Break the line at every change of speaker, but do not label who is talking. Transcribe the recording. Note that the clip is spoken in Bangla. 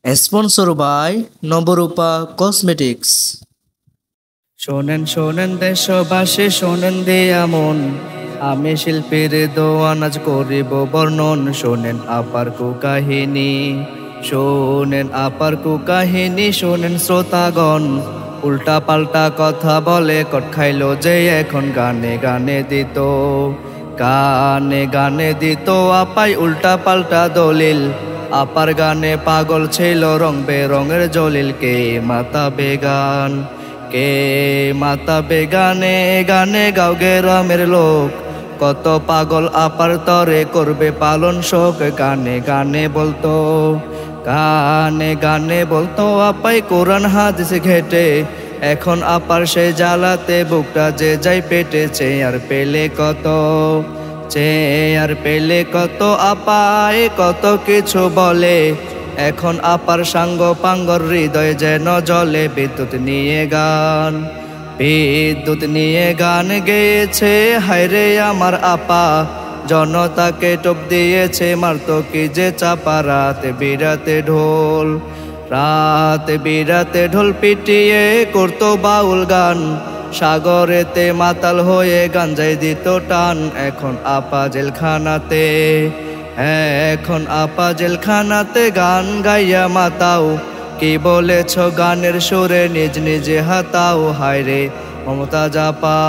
Sponsor by Nabarupa cosmetics.
শোনেন শোনেন দেশবাসী, শোনেন দিয়া মন, আমি শিল্পীর দোয়ান আজ করিব বর্ণন। শোনেন আপার কুকাহিনী, শোনেন আপার কুকাহিনী, শোনেন শ্রোতাগণ। উল্টা পাল্টা কথা বলে কট খাইল যে এখন গানে গানে দিত, গানে গানে দিত আপাই উল্টা পাল্টা দলিল। আপার গানে পাগল ছিল রং বেরঙের জলিল। কে মাতা বেগান, কে মাতা বেগানে গানে গাও গ্রামের লোক, কত পাগল আপার তরে করবে পালন শোক। গানে গানে বলতো, গানে গানে বলতো আপাই কোরআন হাদিস ঘেটে, এখন আপার সে জ্বালাতে বুকটা যে যাই পেটেছে। আর পেলে কত, আর পেলে কত আপায় কত কিছু বলে, এখন আপার সাঙ্গ পাঙ্গর হৃদয় যেন জলে। বিদ্যুৎ নিয়ে গান, বিদ্যুৎ নিয়ে গান গেয়েছে হায়রে আমার আপা, জনতাকে টপ দিয়েছে মারতো কি যে চাপা। রাতে বিরাতে ঢোল, রাতে বিরাতে ঢোল পিটিয়ে করতো বাউল গান, সাগরেতে মাতাল হয়ে গাঞ্জাই দিত টান। এখন আপা জেলখানাতে, এখন আপা জেলখানাতে গান গাইয়া মাতাও, কি বলেছ গানের সুরে নিজ নিজে হাতাও। হায়রে মমতাজ আপা।